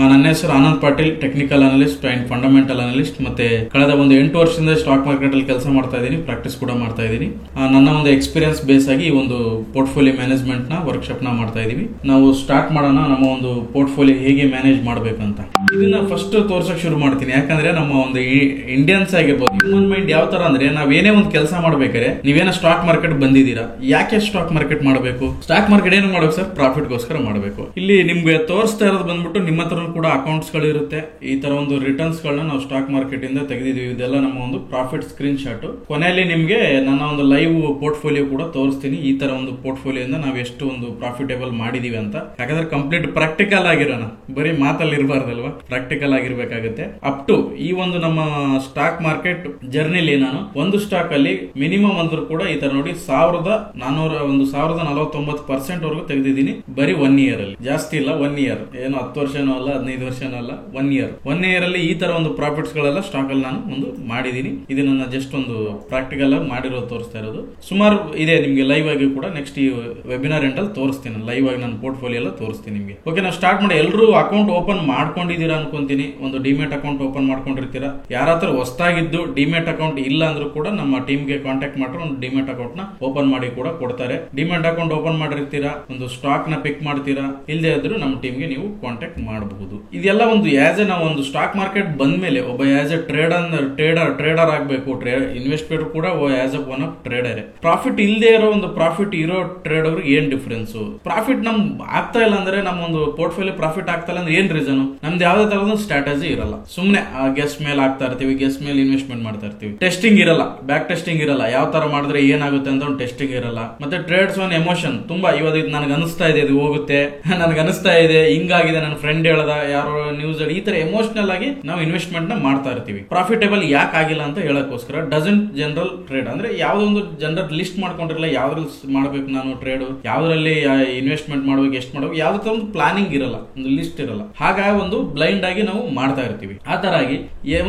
ನನ್ನ ಹೆಸರು Anand Patil, technical analyst and fundamental analyst. ಮತ್ತೆ ಕಳೆದ ಒಂದು 8 ವರ್ಷದಿಂದ ಸ್ಟಾಕ್ ಮಾರ್ಕೆಟ್ ಅಲ್ಲಿ ಕೆಲಸ ಮಾಡ್ತಾ ಇದ್ದೀನಿ, ಪ್ರಾಕ್ಟೀಸ್ ಕೂಡ ಮಾಡ್ತಾ ಇದ್ದೀನಿ. ನನ್ನ ಒಂದು ಎಕ್ಸ್ಪೀರಿಯನ್ಸ್ ಬೇಸ್ ಆಗಿ ಈ ಒಂದು ಪೋರ್ಟ್ಫೋಲಿಯೋ ಮ್ಯಾನೇಜ್ಮೆಂಟ್ ನ ವರ್ಕ್ಶಾಪ್ ನ ಮಾಡ್ತಾ ಇದೀವಿ. ನಾವು ಸ್ಟಾರ್ಟ್ ಮಾಡೋಣ ನಮ್ಮ ಒಂದು ಪೋರ್ಟ್ಫೋಲಿಯೋ ಹೇಗೆ ಮ್ಯಾನೇಜ್ ಮಾಡ್ಬೇಕಂತ. ಇದನ್ನ ಫಸ್ಟ್ ತೋರ್ಸಕ್ ಶುರು ಮಾಡ್ತೀನಿ, ಯಾಕಂದ್ರೆ ನಮ್ಮ ಒಂದು ಇಂಡಿಯನ್ಸ್ ಆಗಿರ್ಬೋದು, ಹ್ಯೂಮನ್ ಮೈಂಡ್ ಯಾವ ತರ ಅಂದ್ರೆ ನಾವೇನೇ ಒಂದು ಕೆಲಸ ಮಾಡ್ಬೇಕಾದ್ರೆ ನೀವೇನೋ ಸ್ಟಾಕ್ ಮಾರ್ಕೆಟ್ ಬಂದಿದ್ದೀರಾ, ಯಾಕೆ ಸ್ಟಾಕ್ ಮಾರ್ಕೆಟ್ ಮಾಡಬೇಕು? ಸ್ಟಾಕ್ ಮಾರ್ಕೆಟ್ ಏನು ಮಾಡಬೇಕು ಸರ್? ಪ್ರಾಫಿಟ್ ಗೋಸ್ಕರ ಮಾಡಬೇಕು. ಇಲ್ಲಿ ನಿಮ್ಗೆ ತೋರಿಸ್ತಾ ಇರೋದು ಬಂದ್ಬಿಟ್ಟು ನಿಮ್ಮ ಹತ್ರ ಕೂಡ ಅಕೌಂಟ್ಸ್ ಗಳು ಇರುತ್ತೆ. ಈ ತರ ಒಂದು ರಿಟರ್ನ್ಸ್ ಗಳನ್ನ ನಾವು ಸ್ಟಾಕ್ ಮಾರ್ಕೆಟ್ ಇಂದ ತೆಗೆದಿದ್ದೀವಿ. ಇದೆಲ್ಲ ನಮ್ಮ ಒಂದು ಪ್ರಾಫಿಟ್ ಸ್ಕ್ರೀನ್ ಶಾಟ್. ಕೊನೆಯಲ್ಲಿ ನಿಮ್ಗೆ ನನ್ನ ಒಂದು ಲೈವ್ ಪೋರ್ಟ್ಫೋಲಿಯೋ ಕೂಡ ತೋರಿಸ್ತೀನಿ. ಈ ತರ ಒಂದು ಪೋರ್ಟ್ಫೋಲಿಯೋ ಇಂದ ನಾವು ಎಷ್ಟು ಒಂದು ಪ್ರಾಫಿಟೇಬಲ್ ಮಾಡಿದೀವಿ ಅಂತ. ಯಾಕಂದ್ರೆ ಕಂಪ್ಲೀಟ್ ಪ್ರಾಕ್ಟಿಕಲ್ ಆಗಿರೋಣ, ಬರೀ ಮಾತಲ್ಲಿ ಇರಬಾರ್ದಲ್ವಾ, ಪ್ರಾಕ್ಟಿಕಲ್ ಆಗಿರ್ಬೇಕಾಗುತ್ತೆ. ಅಪ್ ಟು ಈ ಒಂದು ನಮ್ಮ ಸ್ಟಾಕ್ ಮಾರ್ಕೆಟ್ ಜರ್ನಿಲಿ ನಾನು ಒಂದು ಸ್ಟಾಕ್ ಅಲ್ಲಿ ಮಿನಿಮಮ್ ಅಂದ್ರೂ ಕೂಡ ಈ ತರ ನೋಡಿ 1449% ವರೆಗೂ ತೆಗೆದಿದ್ದೀನಿ ಬರೀ 1 ಇಯರ್ ಅಲ್ಲಿ. ಜಾಸ್ತಿ ಇಲ್ಲ, 1 ಇಯರ್, ಏನು 10 ವರ್ಷನೂ ಅಲ್ಲ, 15 ವರ್ಷನೂ ಅಲ್ಲ, 1 ಇಯರ್ ಅಲ್ಲಿ ಈ ತರ ಒಂದು ಪ್ರಾಫಿಟ್ಸ್ ಗಳೆಲ್ಲ ಸ್ಟಾಕ್ ಅಲ್ಲಿ ನಾನು ಒಂದು ಮಾಡಿದೀನಿ. ಇದು ನನ್ನ ಜಸ್ಟ್ ಒಂದು ಪ್ರಾಕ್ಟಿಕಲ್ ಆಗಿ ಮಾಡಿರೋದು ತೋರಿಸ್ತಾ ಇರೋದು. ಸುಮಾರು ಇದೆ ನಿಮ್ಗೆ ಲೈವ್ ಆಗಿ ಕೂಡ ನೆಕ್ಸ್ಟ್ ಈ ವೆಬಿನಾರ್ ಎಂಟಲ್ಲಿ ತೋರಿಸ್ತೀನಿ, ಲೈವ್ ಆಗಿ ನನ್ನ ಪೋರ್ಟ್ಫೋಲಿಯೋ ಎಲ್ಲ ತೋರಿಸ್ತೀನಿ ನಿಮ್ಗೆ. ಓಕೆ, ನಾವು ಸ್ಟಾರ್ಟ್ ಮಾಡಿ. ಎಲ್ಲರೂ ಅಕೌಂಟ್ ಓಪನ್ ಮಾಡ್ಕೊಂಡಿದ್ದೀರಾ ಅನ್ಕೊಂತೀನಿ. ಒಂದು ಡಿಮೆಟ್ ಅಕೌಂಟ್ ಓಪನ್ ಮಾಡ್ಕೊಂಡಿರ್ತೀರಾ. ಯಾರ ಹತ್ರ ಹೊಸದಾಗಿದ್ದು ಡಿಮೆಟ್ ಅಕೌಂಟ್ ಇಲ್ಲ ಅಂದ್ರೂ ಕೂಡ ನಮ್ಮ ಟೀಮ್ಗೆ ಕಾಂಟ್ಯಾಕ್ಟ್ ಮಾಡ್ರೆ ಒಂದು ಡಿಮೆಟ್ ಅಕೌಂಟ್ ನ ಓಪನ್ ಮಾಡಿ ಕೂಡ ಕೊಡ್ತಾರೆ. ಡಿಮೆಟ್ ಅಕೌಂಟ್ ಓಪನ್ ಮಾಡಿರ್ತೀರಾ, ಒಂದು ಸ್ಟಾಕ್ ನ ಪಿಕ್ ಮಾಡ್ತೀರಾ, ಇಲ್ಲದೆ ಆದ್ರೂ ನಮ್ಮ ಟೀಮ್ಗೆ ನೀವು ಕಾಂಟ್ಯಾಕ್ಟ್ ಮಾಡಬಹುದು. ಇದೆಲ್ಲ ಒಂದು ಆಸ್ ಎ ನಾವು ಒಂದು ಸ್ಟಾಕ್ ಮಾರ್ಕೆಟ್ ಬಂದ್ಮೇಲೆ ಒಬ್ಬ ಆಸ್ ಎ ಟ್ರೇಡರ್ ಆಗಬೇಕು. ಇನ್ವೆಸ್ಟ್ಮೆಂಟ್ ಕೂಡ as A one of trader. Profit ಇಲ್ಲದೆ ಇರೋ ಒಂದು ಪ್ರಾಫಿಟ್ ಇರೋ ಟ್ರೇಡರ್ ಏನ್ ಡಿಫರೆನ್ಸ್? ಪ್ರಾಫಿಟ್ ನಮ್ ಆಗ್ತಾ ಇಲ್ಲ ಅಂದ್ರೆ, ನಮ್ಮ ಒಂದು ಪೋರ್ಟ್ಫೋಲಿಯೋ ಪ್ರಾಫಿಟ್ ಆಗ್ತಾ ಇಲ್ಲ ಅಂದ್ರೆ ಏನ್ ರೀಸನ್? ನಮ್ದು ಯಾವ್ದೇ ತರದ ಸ್ಟ್ರಾಟಜಿ ಇರಲ್ಲ. ಸುಮ್ನೆ ಗೆಸ್ ಮೇಲೆ ಆಗ್ತಾ ಇರ್ತೀವಿ, ಗೆಸ್ ಮೇಲೆ ಇನ್ವೆಸ್ಟ್ಮೆಂಟ್ ಮಾಡ್ತಾ ಇರ್ತೀವಿ. ಟೆಸ್ಟಿಂಗ್ ಇರಲ್ಲ, ಬ್ಯಾಕ್ ಟೆಸ್ಟಿಂಗ್ ಇರಲ್ಲ, ಯಾವ ತರ ಮಾಡಿದ್ರೆ ಏನಾಗುತ್ತೆ ಅಂತ ಒಂದು ಟೆಸ್ಟಿಂಗ್ ಇರಲ್ಲ. ಮತ್ತೆ ಟ್ರೇಡ್ಸ್ ಒನ್ ಎಮೋಷನ್ ತುಂಬಾ. ಇವಾಗ ಇದು ನನಗೆ ಅನಿಸ್ತಾ ಇದೆ, ಇದು ಹೋಗುತ್ತೆ, ನನಗೆ ಅನಿಸ್ತಾ ಇದೆ, ಹಿಂಗಾಗಿದೆ, ನನ್ನ ಫ್ರೆಂಡ್ ಹೇಳ್ದ, ಯಾರೋ ನ್ಯೂಸ್ ಈ ತರ ಎಮೋಷನಲ್ ಆಗಿ ನಾವು ಇನ್ವೆಸ್ಟ್ಮೆಂಟ್ ನ ಮಾಡ್ತಾ ಇರ್ತೀವಿ. ಪ್ರಾಫಿಟೇಬಲ್ ಯಾಕೆ ಆಗಿಲ್ಲ ಅಂತ ಹೇಳಕ್ಕೋಸ್ಕರ ಡಸಂಟ್ ಜನರಲ್ ಟ್ರೇಡ್ ಅಂದ್ರೆ ಯಾವ್ದೋ ಒಂದು ಜನರಲ್ ಲಿಸ್ಟ್ ಮಾಡ್ಕೊಂಡಿರಲ್ಲ, ಯಾವ್ದ್ರಲ್ಲಿ ಮಾಡ್ಬೇಕು ನಾನು ಟ್ರೇಡ್, ಯಾವ್ದ್ರಲ್ಲಿ ಇನ್ವೆಸ್ಟ್ಮೆಂಟ್ ಮಾಡ್ಬೇಕು, ಎಷ್ಟು ಮಾಡ್ಬೇಕು, ಯಾವ್ದು ಒಂದು ಪ್ಲಾನಿಂಗ್ ಇರಲ್ಲ, ಒಂದು ಲಿಸ್ಟ್ ಇರಲ್ಲ. ಹಾಗಾಗಿ ಒಂದು ಬ್ಲೈಂಡ್ ಆಗಿ ನಾವು ಮಾಡ್ತಾ ಇರ್ತೀವಿ. ಆ ತರ ಆಗಿ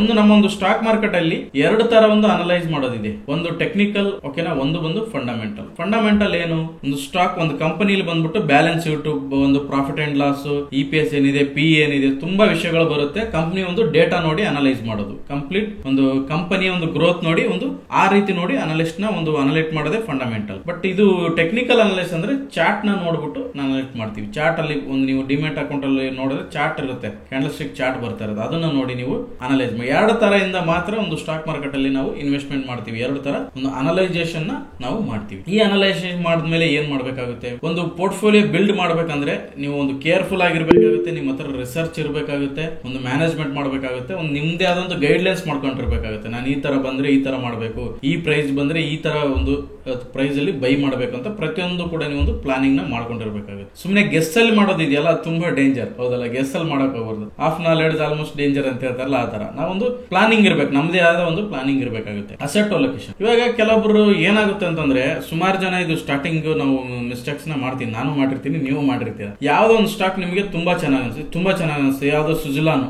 ಒಂದು ನಮ್ಮ ಒಂದು ಸ್ಟಾಕ್ ಮಾರ್ಕೆಟ್ ಅಲ್ಲಿ 2 ತರ ಒಂದು ಅನಲೈಸ್ ಮಾಡೋದಿದೆ. ಒಂದು ಟೆಕ್ನಿಕಲ್, ಓಕೆನಾ, ಒಂದು ಬಂದು ಫಂಡಮೆಂಟಲ್. ಫಂಡಮೆಂಟಲ್ ಏನು? ಒಂದು ಸ್ಟಾಕ್, ಒಂದು ಕಂಪನಿಲಿ ಬಂದ್ಬಿಟ್ಟು ಬ್ಯಾಲೆನ್ಸ್ ಶೀಟ್, ಒಂದು ಪ್ರಾಫಿಟ್ ಅಂಡ್ ಲಾಸ್, EPS ಏನಿದೆ, ಪಿ ಏನಿದೆ, ತುಂಬಾ ವಿಷಯಗಳು ಬರುತ್ತೆ. ಕಂಪನಿ ಒಂದು ಡೇಟಾ ನೋಡಿ ಅನಲೈಸ್ ಮಾಡೋದು, ಕಂಪ್ಲೀಟ್ ಒಂದು ಕಂಪನಿಯ ಒಂದು ಗ್ರೋತ್ ನೋಡಿ, ಒಂದು ಆ ರೀತಿ ನೋಡಿ ಅನಲಿಸ್ಟ್ ನ ಒಂದು ಅನಲೈಟ್ ಮಾಡೋದೇ ಫಂಡಮೆಂಟಲ್. ಬಟ್ ಇದು ಟೆಕ್ನಿಕಲ್ ಅನಲೈಸ್ ಅಂದ್ರೆ ಚಾರ್ಟ್ ನ ನೋಡ್ಬಿಟ್ಟು ಅನಲೈಟ್ ಮಾಡ್ತೀವಿ. ಚಾರ್ಟ್ ಅಲ್ಲಿ ಒಂದು ನೀವು ಡಿಮೆಟ್ ಅಕೌಂಟ್ ಅಲ್ಲಿ ನೋಡಿದ್ರೆ ಚಾರ್ಟ್ ಇರುತ್ತೆ, ಕ್ಯಾಂಡಲ್ ಸ್ಟಿಕ್ ಚಾರ್ಟ್ ಬರ್ತಾ ಇರೋದು, ಅದನ್ನ ನೋಡಿ ನೀವು ಅನಲೈಸ್ ಮಾಡಿ. 2 ತರ ಇಂದ ಮಾತ್ರ ಒಂದು ಸ್ಟಾಕ್ ಮಾರ್ಕೆಟ್ ಅಲ್ಲಿ ನಾವು ಇನ್ವೆಸ್ಟ್ಮೆಂಟ್ ಮಾಡ್ತೀವಿ. 2 ತರ ಒಂದು ಅನಲೈಸೇಷನ್ ನ ನಾವು ಮಾಡ್ತೀವಿ. ಈ ಅನಲೈಸೇಷನ್ ಮಾಡಿದ್ಮೇಲೆ ಏನ್ ಮಾಡ್ಬೇಕಾಗುತ್ತೆ? ಒಂದು ಪೋರ್ಟ್ಫೋಲಿಯೋ ಬಿಲ್ಡ್ ಮಾಡ್ಬೇಕಂದ್ರೆ ನೀವು ಒಂದು ಕೇರ್ಫುಲ್ ಆಗಿರ್ಬೇಕಾಗುತ್ತೆ, ನಿಮ್ಮ ಹತ್ರ ರಿಸರ್ಚ್ ಇರಬೇಕಾಗುತ್ತೆ, ಒಂದು ಮ್ಯಾನೇಜ್ಮೆಂಟ್ ಮಾಡಬೇಕಾಗುತ್ತೆ, ಒಂದು ನಿಮ್ದೇ ಆದಂತ ಗೈಡ್ಲೈನ್ಸ್ ಮಾಡ್ಕೊಂಡಿರ್ಬೇಕಾಗುತ್ತೆ. ನಾನು ಈ ತರ ಬಂದ್ರೆ ಈ ತರ ಮಾಡಬೇಕು, ಈ ಪ್ರೈಸ್ ಬಂದ್ರೆ ಈ ತರ ಒಂದು ಪ್ರೈಸ್ ಅಲ್ಲಿ ಬೈ ಮಾಡಬೇಕು ಅಂತ ಪ್ರತಿಯೊಂದು ಕೂಡ ನೀವು ಒಂದು ಪ್ಲಾನಿಂಗ್ ನ ಮಾಡ್ಕೊಂಡಿರ್ಬೇಕಾಗುತ್ತೆ. ಸುಮ್ಮನೆ ಗೆಸ್ ಅಲ್ಲಿ ಮಾಡೋದಿದೆಯಲ್ಲ, ತುಂಬಾ ಡೇಂಜರ್, ಹೌದಲ್ಲ? ಗೆಸ್ ಅಲ್ಲಿ ಮಾಡಕ್ ಹೋಗ್ಬಾರ್ದು. ಆಫ್ ನಾಲೆಡ್ಜ್ ಆಲ್ಮೋಸ್ಟ್ ಡೇಂಜರ್ ಅಂತ ಹೇಳ್ತಾರಲ್ಲ, ಆ ತರ ನಾವೊಂದು ಪ್ಲಾನಿಂಗ್ ಇರ್ಬೇಕು, ನಮ್ದೇ ಆದ ಒಂದು ಪ್ಲಾನಿಂಗ್ ಇರಬೇಕಾಗುತ್ತೆ. Asset allocation. ಇವಾಗ ಕೆಲವೊಬ್ರು ಏನಾಗುತ್ತೆ ಅಂತಂದ್ರೆ, ಸುಮಾರು ಜನ ಇದು ಸ್ಟಾರ್ಟಿಂಗ್ ನಾವು ಮಿಸ್ಟೇಕ್ಸ್ ನ ಮಾಡ್ತೀನಿ, ನಾನು ಮಾಡಿರ್ತೀನಿ, ನೀವು ಮಾಡಿರ್ತೀರ. ಯಾವ್ದೋ ಒಂದು ಸ್ಟಾಕ್ ನಿಮಗೆ ತುಂಬಾ ಚೆನ್ನಾಗಿ ಅನಿಸುತ್ತೆ, ಯಾವ್ದೋ ಸುಜಲಾನ್,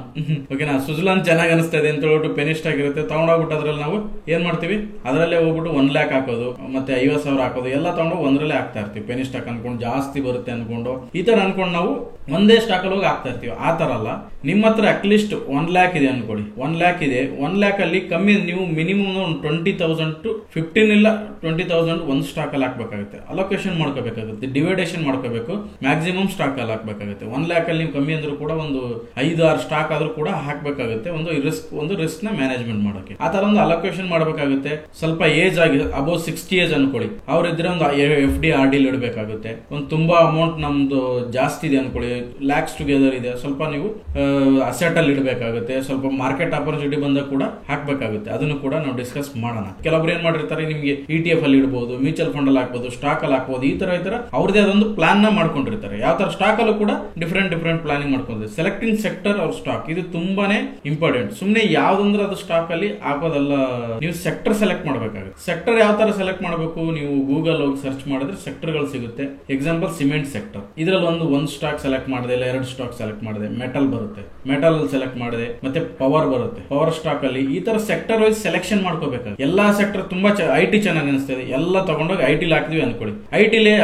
ಓಕೆನಾ, ಸುಜಲಾನ್ ಚೆನ್ನಾಗಿ ಅನಿಸ್ತಾ ಇದೆ ಅಂತ ಹೇಳ್ಬಿಟ್ಟು ಪೆನಿ ಸ್ಟಾಕ್ ಇರುತ್ತೆ, ತಗೊಂಡೋಗ್ಬಿಟ್ಟು ಅದ್ರಲ್ಲಿ ನಾವು ಏನ್ ಮಾಡ್ತೀವಿ, ಅದರಲ್ಲೇ ಹೋಗ್ಬಿಟ್ಟು 1 lakh ಹಾಕೋದು, ಮತ್ತೆ 50,000 ಹಾಕೋದು, ಎಲ್ಲ ತಗೊಂಡು ಒಂದ್ರಲ್ಲೇ ಹಾಕ್ತಾ ಇರ್ತೀವಿ. ಪೆನಿ ಸ್ಟಾಕ್ ಅನ್ಕೊಂಡು ಜಾಸ್ತಿ ಬರುತ್ತೆ ಅನ್ಕೊಂಡು, ಈ ತರ ಅನ್ಕೊಂಡು ನಾವು ಒಂದೇ ಸ್ಟಾಕ್ ಅಲ್ಲಿ ಹೋಗಿ ಹಾಕ್ತಾ ಇರ್ತೀವಿ. ಆ ತರ ಅಲ್ಲ. ನಿಮ್ಮ ಹತ್ರ ಅಟ್ಲೀಸ್ಟ್ 1 lakh ಇದೆ ಅನ್ಕೊಳ್ಳಿ, 1 lakh ಇದೆ, 1 lakh ಅಲ್ಲಿ ಕಮ್ಮಿ ನೀವು ಮಿನಿಮಮ್ 20,000 to 15 ಇಲ್ಲ 20,000 ಒಂದು ಸ್ಟಾಕ್ ಅಲ್ಲಿ ಹಾಕ್ಬೇಕಾಗುತ್ತೆ. ಅಲೋಕೇಶನ್ ಮಾಡ್ಕೋಬೇಕಾಗುತ್ತೆ, ಡಿವೈಡೇಷನ್ ಮಾಡ್ಕೋಬೇಕು, ಮ್ಯಾಕ್ಸಿಮಮ್ ಸ್ಟಾಕ್ ಅಲ್ಲಿ ಹಾಕ್ಬೇಕಾಗುತ್ತೆ. 1 lakh ಅಲ್ಲಿ ನೀವು ಕಮ್ಮಿ ಅಂದ್ರೂ ಕೂಡ ಒಂದು 5-6 ಸ್ಟಾಕ್ ಆದ್ರೂ ಕೂಡ ಹಾಕ್ಬೇಕಾಗುತ್ತೆ, ಒಂದು ರಿಸ್ಕ್ ನ ಮ್ಯಾನೇಜ್ಮೆಂಟ್ ಮಾಡೋಕೆ. ಆ ತರ ಒಂದು ಅಲೋಕೇಶನ್ ಮಾಡಬೇಕಾಗುತ್ತೆ. ಸ್ವಲ್ಪ ಏಜ್ ಆಗಿ ಅಬೌವ್ 60 ಏಜ್ ಅನ್ಕೊಳ್ಳಿ, ಅವ್ರಿದ್ರೆ ಒಂದು FD RD ಇಡಬೇಕಾಗುತ್ತೆ. ಒಂದು ತುಂಬಾ ಅಮೌಂಟ್ ನಮ್ದು ಜಾಸ್ತಿ ಇದೆ ಅನ್ಕೊಳ್ಳಿ, ಲ್ಯಾಕ್ಸ್ ಟುಗೆದರ್ ಇದೆ, ಸ್ವಲ್ಪ ನೀವು ಅಸೆಟ್ ಅಲ್ಲಿ ಇಡಬೇಕಾಗುತ್ತೆ. ಸ್ವಲ್ಪ ಮಾರ್ಕೆಟ್ ಆಪರ್ಚುನಿಟಿ ಬಂದಾಗ ಕೂಡ ಹಾಕ್ಬೇಕಾಗುತ್ತೆ, ಅದನ್ನು ಕೂಡ ನಾವು ಡಿಸ್ಕಸ್ ಮಾಡೋಣ. ಕೆಲವೊಬ್ರು ಏನ್ ಮಾಡಿರ್ತಾರೆ, ನಿಮ್ಗೆ ETF ಅಲ್ಲಿ ಇಡಬಹುದು, ಮ್ಯೂಚುವಲ್ ಫಂಡ್ ಅಲ್ಲಿ ಹಾಕ್ಬಹುದು, ಸ್ಟಾಕ್ ಅಲ್ಲಿ ಹಾಕ್ಬಹುದು, ಈ ತರ ಅವ್ರದೇ ಅದೊಂದು ಪ್ಲಾನ್ ನ ಮಾಡ್ಕೊಂಡಿರ್ತಾರೆ. ಯಾವ ತರ ಸ್ಟಾಕ್ ಅಲ್ಲೂ ಕೂಡ ಡಿಫರೆಂಟ್ ಪ್ಲಾನಿಂಗ್ ಮಾಡ್ಕೊಂಡಿರ್ತಾರೆ. ಸೆಲೆಕ್ಟಿಂಗ್ ಸೆಕ್ಟರ್ ಅವ್ರ ಸ್ಟಾಕ್, ಇದು ತುಂಬಾನೇ ಇಂಪಾರ್ಟೆಂಟ್. ಸುಮ್ನೆ ಯಾವ್ದಂದ್ರೆ ಅದು ಸ್ಟಾಕ್ ಅಲ್ಲಿ ಹಾಕೋದಲ್ಲ, ನೀವು ಸೆಕ್ಟರ್ ಸೆಲೆಕ್ಟ್ ಮಾಡಬೇಕಾಗುತ್ತೆ. ಸೆಕ್ಟರ್ ಯಾವ ತರ ಸೆಲೆಕ್ಟ್ ಮಾಡಬೇಕು, ನೀವು ಗೂಗಲ್ ಹೋಗಿ ಸರ್ಚ್ ಮಾಡಿದ್ರೆ ಸೆಕ್ಟರ್ ಗಳು ಸಿಗುತ್ತೆ. ಎಕ್ಸಾಂಪಲ್ ಸಿಮೆಂಟ್ ಸೆಕ್ಟರ್, ಇದ್ರಲ್ಲಿ ಒಂದು ಸ್ಟಾಕ್ ಸೆಲೆಕ್ಟ್ ಮಾಡಿದೆ, ಇಲ್ಲ 2 ಸ್ಟಾಕ್ ಸೆಲೆಕ್ಟ್ ಮಾಡಿದೆ, ಮೆಟಲ್ ಬರುತ್ತೆ. ಮೆಟಲ್ ಸೆಲೆಕ್ಟ್ ಮಾಡಿದೆ, ಮತ್ತೆ ಪವರ್ ಬರುತ್ತೆ, ಪವರ್ ಸ್ಟಾಕ್ ಅಲ್ಲಿ ಈ ತರ ಸೆಕ್ಟರ್ ವೈಸ್ ಸೆಲೆಕ್ಷನ್ ಮಾಡ್ಕೋಬೇಕಾಗುತ್ತೆ. ಎಲ್ಲಾ ಸೆಕ್ಟರ್ ತುಂಬಾ ಐಟಿ ಚೆನ್ನಾಗಿ ಅನಿಸ್ತದೆ, ಎಲ್ಲ ತಗೊಂಡೋಗಿ ಐಟಿ ಹಾಕ್ತಿವಿ ಅನ್ಕೊಳ್ಳಿ.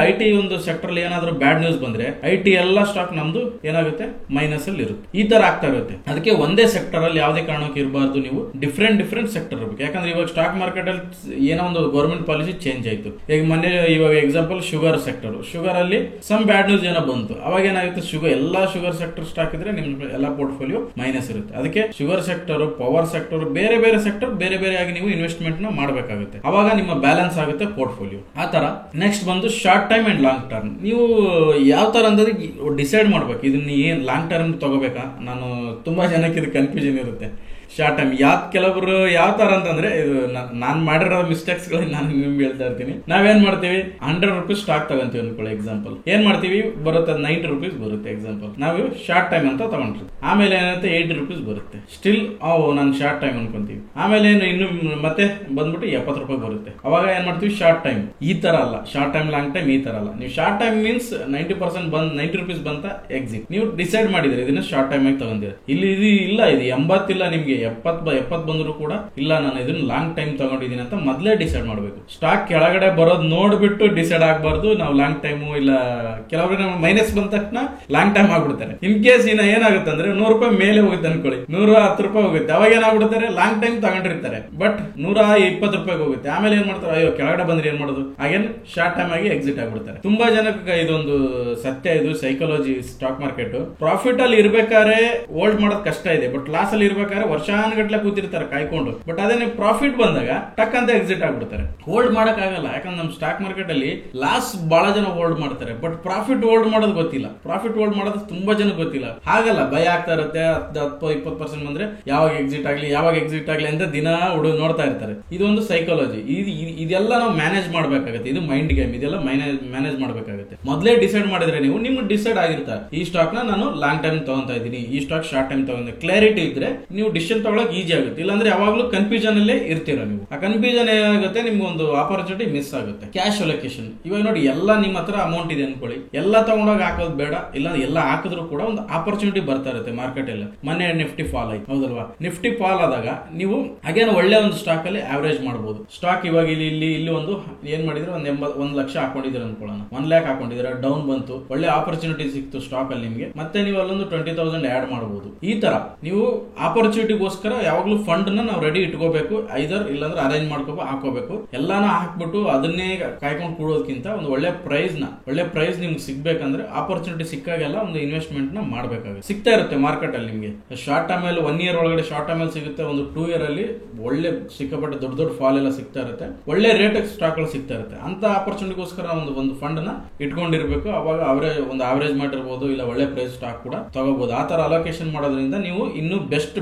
ಐಟಿ ಒಂದು ಸೆಕ್ಟರ್ ಏನಾದ್ರೂ ಬ್ಯಾಡ್ ನ್ಯೂಸ್ ಬಂದ್ರೆ ಐಟಿ ಎಲ್ಲಾ ಸ್ಟಾಕ್ ನಮ್ದು ಏನಾಗುತ್ತೆ, ಮೈನಸ್ ಅಲ್ಲಿ ಇರುತ್ತೆ. ಈ ತರ ಆಗ್ತಾ ಇರುತ್ತೆ. ಅದಕ್ಕೆ ಒಂದೇ ಸೆಕ್ಟರ್ ಅಲ್ಲಿ ಯಾವುದೇ ಕಾರಣಕ್ಕೆ ಇರಬಾರ್ದು, ನೀವು ಡಿಫ್ರೆಂಟ್ ಸೆಕ್ಟರ್ ಇರಬೇಕು. ಯಾಕಂದ್ರೆ ಇವಾಗ ಸ್ಟಾಕ್ ಮಾರ್ಕೆಟ್ ಅಲ್ಲಿ ಏನೋ ಒಂದು ಗೌರ್ಮೆಂಟ್ ಪಾಲಿಸಿ ಚೇಂಜ್ ಆಯ್ತು. ಈಗ ಮೊನ್ನೆ ಇವಾಗ ಎಕ್ಸಾಂಪಲ್ ಶುಗರ್ ಸೆಕ್ಟರ್, ಶುಗರ್ ಅಲ್ಲಿ ಸಮ್ ಬ್ಯಾಡ್ ನ್ಯೂಸ್ ಏನೋ ಬಂತು, ಅವಾಗ ಏನಾಗುತ್ತೆ, ಎಲ್ಲಾ ಶುಗರ್ ಸೆಕ್ಟರ್ ಸ್ಟಾಕ್ ಇದ್ರೆ ನಿಮ್ ಎಲ್ಲಾ ಪೋರ್ಟ್ಫೋಲಿಯೋ ಮೈನಸ್ ಇರುತ್ತೆ. ಅದಕ್ಕೆ ಶುಗರ್ ಸೆಕ್ಟರ್, ಪವರ್ ಸೆಕ್ಟರ್, ಬೇರೆ ಸೆಕ್ಟರ್ ಬೇರೆ ಆಗಿ ನೀವು ಇನ್ವೆಸ್ಟ್ಮೆಂಟ್ ನ ಮಾಡಬೇಕಾಗುತ್ತೆ. ಅವಾಗ ನಿಮ್ಮ ಬ್ಯಾಲೆನ್ಸ್ ಆಗುತ್ತೆ ಪೋರ್ಟ್ಫೋಲಿಯೋ. ಆ ತರ ನೆಕ್ಸ್ಟ್ ಬಂದು short time and long term. ನೀವು ಯಾವ ತರ ಅಂದ್ರೆ ಡಿಸೈಡ್ ಮಾಡ್ಬೇಕು, ಇದನ್ನ ಏನ್ ಲಾಂಗ್ ಟರ್ಮ್ ತಗೋಬೇಕಾ. ನಾನು ತುಂಬಾ ಜನಕ್ಕೆ ಇದು ಕನ್ಫ್ಯೂಷನ್ ಇರುತ್ತೆ. ಶಾರ್ಟ್ ಟೈಮ್ ಕೆಲವರು ಯಾವ ತರ ಅಂತಂದ್ರೆ, ಇದು ನಾನ್ ಮಾಡಿರೋ ಮಿಸ್ಟೇಕ್ಸ್ ನಾನು ನಿಮ್ಗೆ ಹೇಳ್ತಾ ಇರ್ತೀನಿ. ನಾವೇನ್ ಮಾಡ್ತೀವಿ, 100 ರೂಪೀಸ್ ಸ್ಟಾಕ್ ತಗೊಂತೀವಿ ಅನ್ಕೊಳ್ಳಿ ಎಕ್ಸಾಂಪಲ್. ಏನ್ ಮಾಡ್ತೀವಿ, ಬರುತ್ತೆ 90 ರೂಪೀಸ್ ಬರುತ್ತೆ ಎಕ್ಸಾಂಪಲ್. ನಾವು ಶಾರ್ಟ್ ಟೈಮ್ ಅಂತ ತಗೊಂಡ್ರಿ, ಆಮೇಲೆ ಏನಾಗುತ್ತೆ 80 ರೂಪೀಸ್ ಬರುತ್ತೆ. ಸ್ಟಿಲ್ ನಾನು ಶಾರ್ಟ್ ಟೈಮ್ ಅನ್ಕೊಂತೀವಿ. ಆಮೇಲೆ ಇನ್ನು ಮತ್ತೆ ಬಂದ್ಬಿಟ್ಟು 70 ರೂಪಾಯಿ ಬರುತ್ತೆ. ಅವಾಗ ಏನ್ ಮಾಡ್ತೀವಿ, ಶಾರ್ಟ್ ಟೈಮ್. ಈ ತರ ಅಲ್ಲ, ಶಾರ್ಟ್ ಟೈಮ್ ಲಾಂಗ್ ಟೈಮ್ ಈ ತರ ಅಲ್ಲ. ನೀವು ಶಾರ್ಟ್ ಟೈಮ್ ಮೀನ್ಸ್ 90% ಬಂದ್ 90 ರೂಪೀಸ್ ಬಂತ ಎಕ್ಸಿಟ್. ನೀವು ಡಿಸೈಡ್ ಮಾಡಿದ್ರೆ ಇದನ್ನ ಶಾರ್ಟ್ ಟೈಮ್ ಆಗಿ ತಗೊಂಡಿರ. ಇಲ್ಲಿ ಇಲ್ಲ, ಇದು 80 ಇಲ್ಲ, ನಿಮ್ಗೆ 70 ಬಂದ್ರು ಕೂಡ ಇಲ್ಲ, ನಾನು ಇದನ್ನ ಲಾಂಗ್ ಟೈಮ್ ತಗೊಂಡಿದ್ದೀನಿ ಅಂತ ಮೊದಲೇ ಡಿಸೈಡ್ ಮಾಡಬೇಕು. ಸ್ಟಾಕ್ ಕೆಳಗಡೆ ಬರೋದು ನೋಡ್ಬಿಟ್ಟು ಡಿಸೈಡ್ ಆಗಬಾರ್ದು ನಾವು ಲಾಂಗ್ ಟೈಮು ಇಲ್ಲ. ಕೆಲವರು ಮೈನಸ್ ಬಂದ ತಕ್ಷಣ ಲಾಂಗ್ ಟೈಮ್ ಆಗ್ಬಿಡ್ತಾರೆ. ಇನ್ ಕೇಸ್ ಏನಾಗುತ್ತೆ ಅಂದ್ರೆ 100 ರೂಪಾಯಿ ಮೇಲೆ ಹೋಗುತ್ತೆ ಅನ್ಕೊಳ್ಳಿ, 110 ರೂಪಾಯಿ ಹೋಗುತ್ತೆ. ಅವಾಗ ಏನಾಗ್ಬಿಡ್ತಾರೆ, ಲಾಂಗ್ ಟೈಮ್ ತಗೊಂಡಿರ್ತಾರೆ ಬಟ್ 120 ರೂಪಾಯಿಗೆ ಹೋಗುತ್ತೆ. ಆಮೇಲೆ ಏನ್ ಮಾಡ್ತಾರೆ, ಅಯ್ಯೋ ಕೆಳಗಡೆ ಬಂದ್ರೆ ಏನ್ ಮಾಡೋದು, ಹಾಗೇನ್ ಶಾರ್ಟ್ ಟೈಮ್ ಆಗಿ ಎಕ್ಸಿಟ್ ಆಗ್ಬಿಡ್ತಾರೆ. ತುಂಬಾ ಜನಕ್ಕೆ ಇದೊಂದು ಸತ್ಯ, ಇದು ಸೈಕಾಲಜಿ. ಸ್ಟಾಕ್ ಮಾರ್ಕೆಟ್ ಪ್ರಾಫಿಟ್ ಅಲ್ಲಿ ಇರ್ಬೇಕಾದ್ರೆ ಹೋಲ್ಡ್ ಮಾಡೋದು ಕಷ್ಟ ಇದೆ, ಬಟ್ ಲಾಸ್ ಅಲ್ಲಿ ಇರ್ಬೇಕಾದ್ರೆ ವರ್ಷಾನುಗಟ್ಲೆ ಕೂತಿರ್ತಾರೆ ಕಾಯ್ಕೊಂಡು. ಬಟ್ ಅದೇ ಪ್ರಾಫಿಟ್ ಬಂದಾಗ ಟಕ್ ಅಂತ ಎಕ್ಸಿಟ್ ಆಗ್ಬಿಡ್ತಾರೆ. ಹೋಲ್ಡ್ ಮಾಡಕ್ ಆಗಲ್ಲ, ಯಾಕಂದ್ರೆ ನಮ್ಮ ಸ್ಟಾಕ್ ಮಾರ್ಕೆಟ್ ಅಲ್ಲಿ ಲಾಸ್ ಬಹಳ ಜನ ಹೋಲ್ಡ್ ಮಾಡ್ತಾರೆ, ಬಟ್ ಪ್ರಾಫಿಟ್ ಹೋಲ್ಡ್ ಮಾಡೋದು ಗೊತ್ತಿಲ್ಲ. ಪ್ರಾಫಿಟ್ ಹೋಲ್ಡ್ ಮಾಡೋದು ತುಂಬಾ ಜನ ಗೊತ್ತಿಲ್ಲ. ಹಾಗಲ್ಲ, ಭಯ ಆಗ್ತಾ ಇರುತ್ತೆ. 10-20% ಬಂದ್ರೆ ಯಾವಾಗ ಎಕ್ಸಿಟ್ ಆಗ್ಲಿ ಅಂತ ದಿನ ನೋಡ್ತಾ ಇರ್ತಾರೆ. ಇದೊಂದು ಸೈಕಾಲಜಿ. ಇದೆಲ್ಲ ನಾವು ಮ್ಯಾನೇಜ್ ಮಾಡ್ಬೇಕಾಗುತ್ತೆ. ಇದು ಮೈಂಡ್ ಗೇಮ್. ಇದೆಲ್ಲ ಮ್ಯಾನೇಜ್ ಮಾಡ್ಬೇಕಾಗುತ್ತೆ. ಮೊದಲೇ ಡಿಸೈಡ್ ಮಾಡಿದ್ರೆ ನಿಮ್ಗೆ ಡಿಸೈಡ್ ಆಗಿರ್ತಾರೆ, ಈ ಸ್ಟಾಕ್ ನಾನು ಲಾಂಗ್ ಟೈಮ್ ತಗೊಂತಾ ಇದ್ದೀನಿ, ಈ ಸ್ಟಾಕ್ ಶಾರ್ಟ್ ಟೈಮ್ ತಗೊಂಡೆ. ಕ್ಲಾರಿಟಿ ಇದ್ರೆ ನೀವು ಡಿಸಿಷನ್ ತಗೊಳಕ್ ಈಜಿ ಆಗುತ್ತೆ. ಇಲ್ಲಾಂದ್ರೆ ಯಾವಾಗ್ಲೂ ಕನ್ಫ್ಯೂಷನ್ ಅಲ್ಲೇ ಇರ್ತೀರ ನೀವು. ಆ ಕನ್ಫ್ಯೂಷನ್ ಏನಾಗುತ್ತೆ, ನಿಮ್ಗೆ ಒಂದು ಆಪರ್ಚುನಿಟಿ ಮಿಸ್ ಆಗುತ್ತೆ. Cash allocation. ಇವಾಗ ನೋಡಿ, ಎಲ್ಲ ನಿಮ್ಮ ಹತ್ರ ಅಮೌಂಟ್ ಇದೆ ಅನ್ಕೊಳ್ಳಿ, ಎಲ್ಲ ತಗೊಂಡೋಗಿ ಹಾಕೋದು ಬೇಡ. ಇಲ್ಲ ಎಲ್ಲ ಹಾಕಿದ್ರು ಕೂಡ ಒಂದು ಆಪರ್ಚುನಿಟಿ ಬರ್ತಾ ಇರುತ್ತೆ ಮಾರ್ಕೆಟ್ ಅಲ್ಲಿ. ಮೊನ್ನೆ ನಿಫ್ಟಿ ಫಾಲ್ ಆಯ್ತು, ಹೌದಲ್ವಾ? ನಿಫ್ಟಿ ಫಾಲ್ ಆದಾಗ ನೀವು ಅಗೇನ್ ಒಳ್ಳೆ ಒಂದು ಸ್ಟಾಕ್ ಅಲ್ಲಿ ಆವರೇಜ್ ಮಾಡಬಹುದು. ಸ್ಟಾಕ್ ಇವಾಗ ಇಲ್ಲಿ ಒಂದು ಏನ್ ಮಾಡಿದ್ರೆ 1 ಲಕ್ಷ ಹಾಕೊಂಡಿದ್ರೆ ಅನ್ಕೊಳ್ಳೋಣ, 1 ಲ್ಯಾಕ್ ಹಾಕೊಂಡಿದ್ರೆ, ಡೌನ್ ಬಂತು, ಒಳ್ಳೆ ಆಪರ್ಚುನಿಟಿ ಸಿಕ್ತು ಸ್ಟಾಕ್ ಅಲ್ಲಿ ನಿಮ್ಗೆ, ಮತ್ತೆ ನೀವು ಅಲ್ಲೊಂದು 20,000 ಆಡ್ ಮಾಡಬಹುದು. ಈ ತರ ನೀವು ಆಪರ್ಚುನಿಟಿಗೋಸ್ಕರ ಯಾವಾಗ್ಲೂ ಫಂಡ್ ನಾವು ರೆಡಿ ಇಟ್ಕೋಬೇಕು. ಇಲ್ಲಾಂದ್ರೆ ಅರೇಂಜ್ ಹಾಕೋಬೇಕು. ಎಲ್ಲಾನು ಹಾಕ್ಬಿಟ್ಟು ಅದನ್ನೇ ಕಾಯ್ಕೊಂಡು ಕೂಡೋದಕ್ಕಿಂತ ಒಂದು ಒಳ್ಳೆ ಪ್ರೈಸ್ ನಿಮ್ಗೆ ಸಿಗ್ಬೇಕಂದ್ರೆ ಆಪರ್ಚುನಿಟಿ ಸಿಕ್ಕಾಗೆಲ್ಲ ಒಂದು ಇನ್ವೆಸ್ಟ್ಮೆಂಟ್ ನ ಮಾಡ್ಬೇಕಾಗುತ್ತೆ. ಸಿಗ್ತಾ ಇರುತ್ತೆ ಮಾರ್ಕೆಟ್ ಅಲ್ಲಿ ನಿಮ್ಗೆ. ಶಾರ್ಟ್ ಟೈಮ್ ಅಲ್ಲಿ 1 ಇಯರ್ ಒಳಗಡೆ ಶಾರ್ಟ್ ಟೈಮ್ ಅಲ್ಲಿ ಸಿಗುತ್ತೆ, ಒಂದು 2 ಇಯರ್ ಅಲ್ಲಿ ಒಳ್ಳೆ ಸಿಕ್ಕಾಪಟ್ಟೆ ದೊಡ್ಡ ಫಾಲ್ ಎಲ್ಲ ಸಿಗ್ತಾ ಇರುತ್ತೆ, ಒಳ್ಳೆ ರೇಟ್ ಸ್ಟಾಕ್ ಗಳು ಸಿಗ್ತಾ ಇರುತ್ತೆ. ಅಂತ ಆಪರ್ಚುನಿಟಿಗೋಸ್ಕರ ಒಂದು ಫಂಡ್ ನ ಇಟ್ಕೊಂಡಿರ್ಬೇಕು. ಅವಾಗ ಒಂದು ಆವರೇಜ್ ಮಾಡಿರ್ಬೋದು, ಇಲ್ಲ ಒಳ್ಳೆ ಪ್ರೈಸ್ ಸ್ಟಾಕ್ ಕೂಡ ತಗೋಬಹುದು. ಆ ತರ ಅಲೋಕೇಶನ್ ಮಾಡೋದ್ರಿಂದ ನೀವು ಇನ್ನು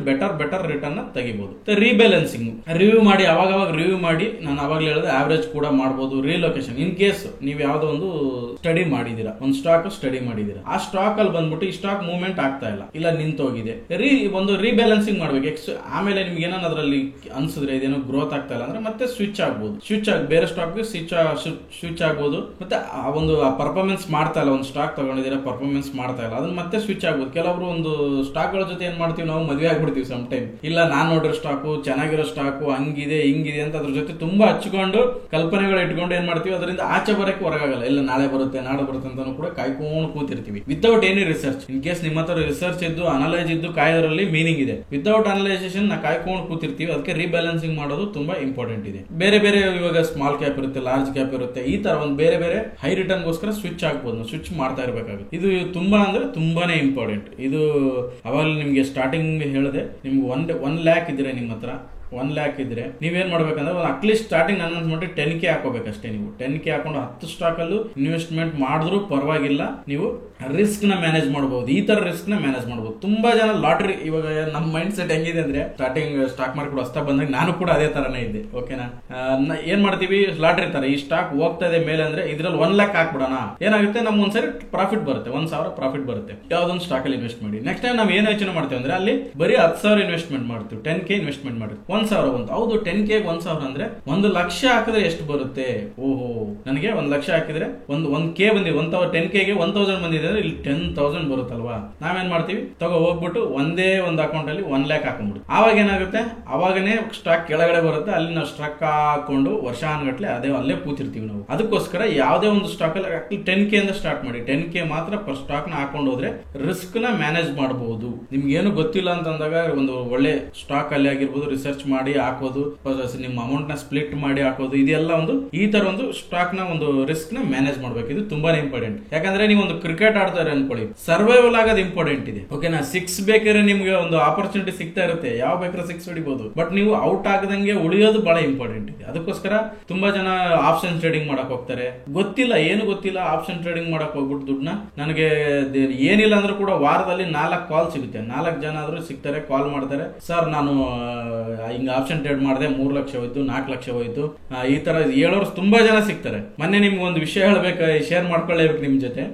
ಬೆಟರ್ ರಿಟರ್ನ್ ತೆಗಿಬಹುದು. ರೀಬ್ಯಾಲೆನ್ಸಿಂಗ್, ರಿವ್ಯೂ ಮಾಡಿ, ಅವಾಗ ರಿವ್ಯೂ ಮಾಡಿ. ನಾನು ಅವಾಗಲೇ ಹೇಳಿದೆ ಆವರೇಜ್ ಕೂಡ ಮಾಡಬಹುದು. ರೀಲೊಕೇಶನ್, ಇನ್ ಕೇಸ್ ನೀವು ಯಾವ್ದೋ ಒಂದು ಸ್ಟಡಿ ಮಾಡಿದೀರಾ, ಒಂದು ಸ್ಟಾಕ್ ಸ್ಟಡಿ ಮಾಡಿದೀರಾ, ಆ ಸ್ಟಾಕ್ ಅಲ್ಲಿ ಬಂದ್ಬಿಟ್ಟು ಈ ಸ್ಟಾಕ್ ಮೂವ್ಮೆಂಟ್ ಆಗ್ತಾ ಇಲ್ಲ ನಿಂತೋಗಿದೆ, ಒಂದು ರೀಬ್ಯಾಲೆನ್ಸಿಂಗ್ ಮಾಡ್ಬೇಕು. ಆಮೇಲೆ ನಿಮ್ಗೆ ಏನೋ ಅದರಲ್ಲಿ ಅನ್ಸಿದ್ರೆ ಇದೇನೋ ಗ್ರೋತ್ ಆಗ್ತಾ ಇಲ್ಲ ಅಂದ್ರೆ ಮತ್ತೆ ಸ್ವಿಚ್ ಆಗ್ಬಹುದು. ಬೇರೆ ಸ್ಟಾಕ್ ಸ್ವಿಚ್ ಆಗ್ಬಹುದು. ಮತ್ತೆ ಒಂದು ಪರ್ಫಾರ್ಮೆನ್ಸ್ ಮಾಡ್ತಾ ಇಲ್ಲ, ಒಂದು ಸ್ಟಾಕ್ ತಗೊಂಡಿದ್ದೀರಾ ಪರ್ಫಾರ್ಮೆನ್ಸ್ ಮಾಡ್ತಾ ಇಲ್ಲ, ಅದನ್ನ ಮತ್ತೆ ಸ್ವಿಚ್ ಆಗ್ಬಹುದು. ಕೆಲವರು ಒಂದು ಸ್ಟಾಕ್ ಗಳ ಜೊತೆ ಏನ್ ಮಾಡ್ತೀವಿ, ನಾವು ಮದುವೆ ಆಗ್ಬಿಡ್ತೀವಿ ಸಮ್ ಟೈಮ್. ಇಲ್ಲ ನಾನ್ ನೋಡಿರೋ ಸ್ಟಾಕು ಚೆನ್ನಾಗಿರೋ ಸ್ಟಾಕು ಹಂಗಿದೆ ಹಿಂಗಿದೆ ಅಂತ ಅದ್ರ ಜೊತೆ ತುಂಬಾ ಹಚ್ಕೊಂಡು ಕಲ್ಪನೆಗಳು ಇಟ್ಕೊಂಡು ಏನ್ ಮಾಡ್ತೀವಿ, ಅದರಿಂದ ಆಚೆ ಬರಕ್ಕೆ ಹೊರಗಾಗಲ್ಲ. ಇಲ್ಲ ನಾಳೆ ಬರುತ್ತೆ ಅಂತ ಕೂಡ ಕಾಯ್ಕೊಂಡು ಕೂತಿರ್ತೀವಿ without any research. In case ನಿಮ್ಮ ಹತ್ರ ರಿಸರ್ಚ್ ಇದ್ದು ಅನಲೈಸ್ ಇದ್ದು ಕಾಯೋದ್ರಲ್ಲಿ ಮೀನಿಂಗ್ ಇದೆ. ವಿತೌಟ್ ಅನಲೈಸೇಷನ್ ನಾ ಕಾಯ್ಕೊಂಡು ಕೂತಿರ್ತೀವಿ. ಅದಕ್ಕೆ ರೀಬ್ಯಾಲೆನ್ಸಿಂಗ್ ಮಾಡೋದು ತುಂಬಾ ಇಂಪಾರ್ಟೆಂಟ್ ಇದೆ. ಬೇರೆ ಇವಾಗ ಸ್ಮಾಲ್ ಕ್ಯಾಪ್ ಇರುತ್ತೆ, ಲಾರ್ಜ್ ಕ್ಯಾಪ್ ಇರುತ್ತೆ. ಈ ತರ ಒಂದು ಬೇರೆ ಹೈ ರಿಟರ್ನ್ ಗೋಸ್ಕರ ಸ್ವಿಚ್ ಆಗ್ಬೋದು, ಸ್ವಿಚ್ ಮಾಡ್ತಾ ಇರಬೇಕಾಗುತ್ತೆ. ಇದು ತುಂಬಾನೇ ಇಂಪಾರ್ಟೆಂಟ್. ಇದು ಅವಾಗ ನಿಮ್ಗೆ ಸ್ಟಾರ್ಟಿಂಗ್ ಹೇಳಿದೆ, ನಿಮ್ಗೆ 1 ಲ್ಯಾಕ್ ಇದ್ರೆ ನಿಮ್ಮ ಹತ್ರ 1 ಲ್ಯಾಕ್ ಇದ್ರೆ ನೀವೇನ್ ಮಾಡ್ಬೇಕಂದ್ರೆ ಅಟ್ಲೀಸ್ಟ್ ಸ್ಟಾರ್ಟಿಂಗ್ ಅನೌನ್ಸ್ಮೆಂಟ್ 10K ಹಾಕೋಬೇಕಷ್ಟೇ. ನೀವು 10K ಹಾಕೊಂಡು 10 ಸ್ಟಾಕ್ ಅಲ್ಲೂ ಇನ್ವೆಸ್ಟ್ಮೆಂಟ್ ಮಾಡಿದ್ರು ಪರವಾಗಿಲ್ಲ, ನೀವು ರಿಸ್ಕ್ ನ ಮ್ಯಾನೇಜ್ ಮಾಡಬಹುದು. ಈ ತರ ರಿಸ್ಕ್ ನ ಮ್ಯಾನೇಜ್ ಮಾಡಬಹುದು. ತುಂಬಾ ಜನ ಲಾಟ್ರಿ, ಇವಾಗ ನಮ್ಮ ಮೈಂಡ್ ಸೆಟ್ ಹೆಂಗಿದೆ ಅಂದ್ರೆ, ಸ್ಟಾರ್ಟಿಂಗ್ ಸ್ಟಾಕ್ ಮಾರ್ಕೆಟ್ ಹೊಸ್ತಾ ಬಂದಾಗ ನಾನು ಕೂಡ ಅದೇ ತರನೇ ಇದ್ದೆ. ಓಕೆನಾ? ಏನ್ ಮಾಡ್ತೀವಿ, ಲಾಟ್ರಿ ತರ ಈ ಸ್ಟಾಕ್ ಹೋಗ್ತಾ ಇದೆ ಮೇಲೆ ಅಂದ್ರೆ ಇದ್ರಲ್ಲಿ 1 ಲ್ಯಾಕ್ ಹಾಕ್ಬಿಡೋಣ. ಏನಾಗುತ್ತೆ, ನಮ್ಗೆ ಒಂದ್ಸರಿ ಪ್ರಾಫಿಟ್ ಬರುತ್ತೆ, 1,000 ಪ್ರಾಫಿಟ್ ಬರುತ್ತೆ. ಯಾವ್ದೊಂದು ಸ್ಟಾಕ್ ಅಲ್ಲಿ ಇನ್ವೆಸ್ಟ್ ಮಾಡಿ. ನೆಕ್ಸ್ಟ್ ಟೈಮ್ ನಾವ್ ಏನ್ ಯೋಚನೆ ಮಾಡ್ತೀವಿ ಅಂದ್ರೆ ಅಲ್ಲಿ ಬರೀ 10,000 ಇನ್ವೆಸ್ಟ್ಮೆಂಟ್ ಮಾಡ್ತೀವಿ, 10K ಇನ್ವೆಸ್ಟ್ಮೆಂಟ್ ಮಾಡ್ತೀವಿ. 1,000 ಬಂತು. ಹೌದು 10K 1,000 ಅಂದ್ರೆ 1,00,000 ಹಾಕಿದ್ರೆ ಎಷ್ಟು ಬರುತ್ತೆ? ಓಹೋ, ನನಗೆ 1,00,000 ಹಾಕಿದ್ರೆ ಒಂದ್ ಕೆ ಬಂದಿದೆ, 10Kಗೆ 1,000 ಬಂದಿದೆ ಅಂದ್ರೆ ಇಲ್ಲಿ 10,000 ಬರುತ್ತಲ್ವಾ. ನಾವೇನ್ ಮಾಡ್ತೀವಿ, ಹೋಗ್ಬಿಟ್ಟು ಒಂದೇ ಒಂದು ಅಕೌಂಟ್ ಅಲ್ಲಿ 1,00,000 ಹಾಕೊಂಡ್ಬಿಡು. ಆವಾಗ ಏನಾಗುತ್ತೆ, ಅವಾಗನೇ ಸ್ಟಾಕ್ ಕೆಳಗಡೆ ಬರುತ್ತೆ. ಅಲ್ಲಿ ನಾವು ಸ್ಟಾಕ್ ಹಾಕೊಂಡು ವರ್ಷಾನ್ಗಟ್ಲೆ ಅಲ್ಲೇ ಕೂತಿರ್ತೀವಿ ನಾವು. ಅದಕ್ಕೋಸ್ಕರ ಯಾವುದೇ ಒಂದು ಸ್ಟಾಕ್ ಅಲ್ಲಿ 10K ಇಂದ ಸ್ಟಾರ್ಟ್ ಮಾಡಿ. 10K ಮಾತ್ರ ಪರ್ ಸ್ಟಾಕ್ ನ ಹಾಕೊಂಡು ಹೋದ್ರೆ ರಿಸ್ಕ್ ನ ಮ್ಯಾನೇಜ್ ಮಾಡಬಹುದು. ನಿಮ್ಗೆ ಏನು ಗೊತ್ತಿಲ್ಲ ಅಂತಂದಾಗ ಒಂದು ಒಳ್ಳೆ ಸ್ಟಾಕ್ ಅಲ್ಲಿ ಆಗಿರ್ಬೋದು ರಿಸರ್ಚ್ ಮಾಡಿ ಹಾಕೋದು, ನಿಮ್ಮ ಅಮೌಂಟ್ ನ ಸ್ಪ್ಲಿಟ್ ಮಾಡಿ ಹಾಕೋದು, ಇದೆಲ್ಲ ಈ ತರ ಒಂದು ಸ್ಟಾಕ್ ನ ಒಂದು ರಿಸ್ಕ್ ನ ಮ್ಯಾನೇಜ್ ಮಾಡ್ಬೇಕು. ಇದು ತುಂಬಾನೇ ಇಂಪಾರ್ಟೆಂಟ್. ಯಾಕಂದ್ರೆ ನೀವು ಒಂದು ಕ್ರಿಕೆಟ್ ಆಡ್ತಾರೆ ಅನ್ಕೊಳ್ಳಿ, ಸರ್ವೈವಲ್ ಆಗೋದು ಇಂಪಾರ್ಟೆಂಟ್ ಇದೆ. ಓಕೆನಾ, 6 ಬೇಕಾದ್ರೆ ನಿಮ್ಗೆ ಒಂದು ಆಪರ್ಚುನಿಟಿ ಸಿಗ್ತಾ ಇರುತ್ತೆ, ಯಾವ ಬೇಕಾದ್ರೆ 6 ಹೊಡಿಬಹುದು. ಬಟ್ ನೀವು ಔಟ್ ಆಗದಂಗೆ ಉಳಿಯೋದು ಬಹಳ ಇಂಪಾರ್ಟೆಂಟ್ ಇದೆ. ಅದಕ್ಕೋಸ್ಕರ ತುಂಬಾ ಜನ ಆಪ್ಷನ್ ಟ್ರೇಡಿಂಗ್ ಮಾಡಕ್ ಹೋಗ್ತಾರೆ. ಏನು ಗೊತ್ತಿಲ್ಲ ಆಪ್ಷನ್ ಟ್ರೇಡಿಂಗ್ ಮಾಡಕ್ ಹೋಗ್ಬಿಟ್ಟು ದುಡ್ಡನ್ನ, ನನಗೆ ಏನಿಲ್ಲ ಅಂದ್ರೂ ಕೂಡ ವಾರದಲ್ಲಿ 4 ಕಾಲ್ ಸಿಗುತ್ತೆ. 4 ಜನ ಆದ್ರೂ ಸಿಗ್ತಾರೆ, ಕಾಲ್ ಮಾಡ್ತಾರೆ, ಸರ್ ನಾನು ಹಿಂಗ ಆಪ್ಷನ್ ಟ್ರೇಡ್ ಮಾಡಿದೆ, 3 ಲಕ್ಷ ಹೋಯ್ತು, 4 ಲಕ್ಷ ಹೋಯ್ತು, ಈ ತರ ಹೇಳೋರು ತುಂಬಾ ಜನ ಸಿಗ್ತಾರೆ. ಮೊನ್ನೆ ನಿಮ್ಗೆ ಒಂದು ವಿಷಯ ಹೇಳ್ಬೇಕು, ಶೇರ್ ಮಾಡ್ಕೊಳ್ಳೇಬೇಕು ನಿಮ್ ಜೊತೆ.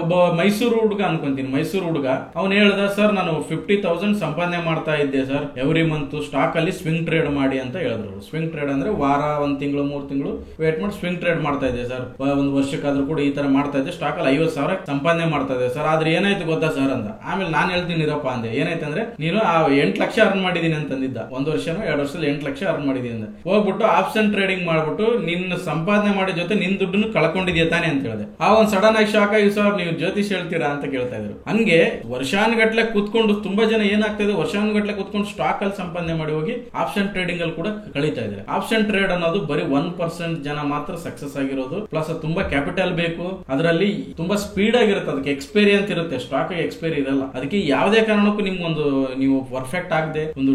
ಒಬ್ಬ ಮೈಸೂರು ಹುಡುಗ ಅನ್ಕೊಂತೀನಿ, ಮೈಸೂರು ಹುಡುಗ, ಅವ್ನು ಹೇಳ್ದ, ಸರ್ ನಾನು 50,000 ಸಂಪಾದನೆ ಮಾಡ್ತಾ ಇದ್ದೆ ಸರ್ ಎವ್ರಿ ಮಂತ್ ಸ್ಟಾಕ್ ಅಲ್ಲಿ ಸ್ವಿಂಗ್ ಟ್ರೇಡ್ ಮಾಡಿ ಅಂತ ಹೇಳಿದ್ರು. ಸ್ವಿಂಗ್ ಟ್ರೇಡ್ ಅಂದ್ರೆ ವಾರ, 1 ತಿಂಗಳು, 3 ತಿಂಗಳು ವೇಟ್ ಮಾಡಿ ಸ್ವಿಂಗ್ ಟ್ರೇಡ್ ಮಾಡ್ತಾ ಇದ್ದೆ ಸರ್, ಒಂದು ವರ್ಷಕ್ಕಾದ್ರೂ ಕೂಡ ಈ ತರ ಮಾಡ್ತಾ ಇದ್ದೆ, ಸ್ಟಾಕ್ ಅಲ್ಲಿ 50,000 ಸಂಪಾದನೆ ಮಾಡ್ತಾ ಇದ್ದೆ ಸರ್. ಆದ್ರೆ ಏನಾಯ್ತು ಗೊತ್ತಾ ಸರ್ ಅಂತ. ಆಮೇಲೆ ನಾನು ಹೇಳ್ತೀನಿ ಇರಪ್ಪ ಅಂದೆ, ಏನಾಯ್ತು ಅಂದ್ರೆ, ನೀನು 8 ಲಕ್ಷ ಅರ್ನ್ ಮಾಡಿದೀನಿ ಅಂತಂದಿದ್ದ. 1 ವರ್ಷನೋ 2 ವರ್ಷದಲ್ಲಿ 8 ಲಕ್ಷ ಅರ್ನ್ ಮಾಡಿದೀನಿ ಅಂತ. ಹೋಗ್ಬಿಟ್ಟು ಆಪ್ಷನ್ ಟ್ರೇಡಿಂಗ್ ಮಾಡ್ಬಿಟ್ಟು ನಿನ್ನ ಸಂಪಾದನೆ ಮಾಡಿ ಜೊತೆ ನಿನ್ ದುಡ್ಡನ್ನು ಕಳ್ಕೊಂಡಿದ್ಯಾ ತಾನೆ ಅಂತ ಹೇಳಿದೆ. ಆ ಒಂದು ಸಡನ್ ಆಗಿ ಶಾಕ್ ಆಗಿ, ಸರ್ ನೀವು ಜ್ಯೋತಿಷ್ ಹೇಳ್ತೀರಾ ಅಂತ ಕೇಳ್ತಾ ಇದ್ರು. ಹಂಗೆ ವರ್ಷಾನುಗಟ್ಲೆ ಕೂತ್ಕೊಂಡು ತುಂಬಾ ಜನ ಏನಾಗ್ತಾ ಇದೆ, ವರ್ಷಾನುಗಟ್ಲೆ ಕೂತ್ಕೊಂಡು ಸ್ಟಾಕ್ ಅಲ್ಲಿ ಸಂಪಾದನೆ ಮಾಡಿ ಹೋಗಿ ಆಪ್ಷನ್ ಟ್ರೇಡಿಂಗ್ ಅಲ್ಲಿ ಕೂಡ ಕಳೀತಾ ಇದ್ದಾರೆ. ಆಪ್ಷನ್ ಟ್ರೇಡ್ ಅನ್ನೋದು ಬರೀ 1% ಜನ ಮಾತ್ರ ಸಕ್ಸಸ್ ಆಗಿರೋದು. ಪ್ಲಸ್ ತುಂಬಾ ಕ್ಯಾಪಿಟಲ್ ಬೇಕು, ಅದರಲ್ಲಿ ತುಂಬಾ ಸ್ಪೀಡ್ ಆಗಿರುತ್ತೆ, ಅದಕ್ಕೆ ಎಕ್ಸ್ಪೈರಿ ಅಂತ ಇರುತ್ತೆ, ಸ್ಟಾಕ್ ಎಕ್ಸ್ಪೈರಿ ಇರಲ್ಲ. ಅದಕ್ಕೆ ಯಾವುದೇ ಕಾರಣಕ್ಕೂ ನೀವು ಪರ್ಫೆಕ್ಟ್ ಆಗದೆ, ಒಂದು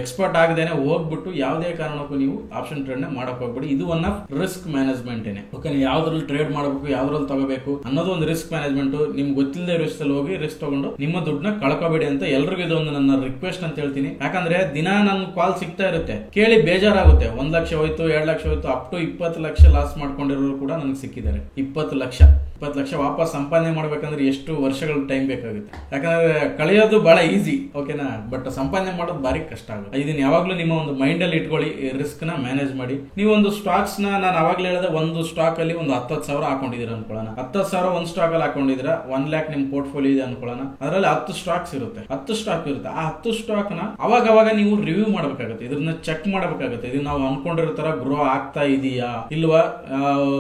ಎಕ್ಸ್ಪರ್ಟ್ ಆಗದೇನೆ ಹೋಗ್ಬಿಟ್ಟು ಯಾವುದೇ ಕಾರಣಕ್ಕೂ ನೀವು ಆಪ್ಷನ್ ಟ್ರೇಡ್ ನ ಮಾಡಕ್ ಹೋಗ್ಬೇಡಿ. ಇದು ಒನ್ ಆಫ್ ರಿಸ್ಕ್ ಮ್ಯಾನೇಜ್ಮೆಂಟ್ ಏನೆ. ಓಕೆ, ಯಾವ್ದ್ರಲ್ಲಿ ಟ್ರೇಡ್ ಮಾಡಬೇಕು, ಯಾವ್ದ್ರಲ್ಲಿ ತಗೋಬೇಕು ಅನ್ನೋದು ಒಂದು ರಿಸ್ಕ್ ಮ್ಯಾನೇಜ್ಮೆಂಟ್. ನಿಮ್ಗೆ ಗೊತ್ತಿಲ್ಲದೆ ರಿಸ್ಕ್ ಅಲ್ಲಿ ಹೋಗಿ ರಿಸ್ಕ್ ತಗೊಂಡು ನಿಮ್ಮ ದುಡ್ಡನ್ನ ಕಳ್ಕೋಬೇಡಿ ಅಂತ ಎಲ್ರಿಗೂ ಇದೊಂದು ನನ್ನ ರಿಕ್ವೆಸ್ಟ್ ಅಂತ ಹೇಳ್ತೀನಿ. ಯಾಕಂದ್ರೆ ದಿನ ನನ್ ಕಾಲ್ ಸಿಗ್ತಾ ಇರುತ್ತೆ, ಕೇಳಿ ಬೇಜಾರಾಗುತ್ತೆ. 1 ಲಕ್ಷ ಹೋಯ್ತು, 2 ಲಕ್ಷ ಹೋಯ್ತು, ಅಪ್ ಟು 20 ಲಕ್ಷ ಲಾಸ್ ಮಾಡ್ಕೊಂಡಿರೋರು ಕೂಡ ನನಗೆ ಸಿಕ್ಕಿದ್ದಾರೆ. 20 ಲಕ್ಷ ವಾಪಸ್ ಸಂಪಾದನೆ ಮಾಡ್ಬೇಕಂದ್ರೆ ಎಷ್ಟು ವರ್ಷಗಳ ಟೈಮ್ ಬೇಕಾಗುತ್ತೆ. ಯಾಕಂದ್ರೆ ಕಳೆಯೋದು ಬಹಳ ಈಸಿ, ಓಕೆನಾ, ಬಟ್ ಸಂಪಾದನೆ ಮಾಡೋದು ಬಾರಿ ಕಷ್ಟ ಆಗುತ್ತೆ. ಇದನ್ನ ಯಾವಾಗ್ಲೂ ನಿಮ್ಮ ಒಂದು ಮೈಂಡ್ ಅಲ್ಲಿ ಇಟ್ಕೊಳ್ಳಿ, ರಿಸ್ಕ್ ನ ಮ್ಯಾನೇಜ್ ಮಾಡಿ. ನೀವು ಒಂದು ಸ್ಟಾಕ್ಸ್ ನಾನು ಅವಾಗ್ಲೇ ಹೇಳಿದೆ, ಒಂದು ಸ್ಟಾಕ್ ಅಲ್ಲಿ ಒಂದು 10,000 ಹಾಕೊಂಡಿದ್ದೀರ ಅನ್ಕೊಳ್ಳೋಣ. 10,000 ಒಂದು ಸ್ಟಾಕ್ ಅಲ್ಲಿ ಹಾಕೊಂಡಿದ್ರ 1 ಲ್ಯಾಕ್ ನಿಮ್ ಪೋರ್ಟ್ಫೋಲಿಯೋ ಇದೆ ಅನ್ಕೊಳ್ಳೋಣ. ಅದರಲ್ಲಿ 10 ಸ್ಟಾಕ್ಸ್ ಇರುತ್ತೆ. ಆ 10 ಸ್ಟಾಕ್ ನ ಅವಾಗ ನೀವು ರಿವ್ಯೂ ಮಾಡ್ಬೇಕಾಗುತ್ತೆ, ಇದನ್ನ ಚೆಕ್ ಮಾಡ್ಬೇಕಾಗುತ್ತೆ. ಇದು ನಾವು ಅನ್ಕೊಂಡಿರೋ ತರ ಗ್ರೋ ಆಗ್ತಾ ಇದೆಯಾ ಇಲ್ವಾ,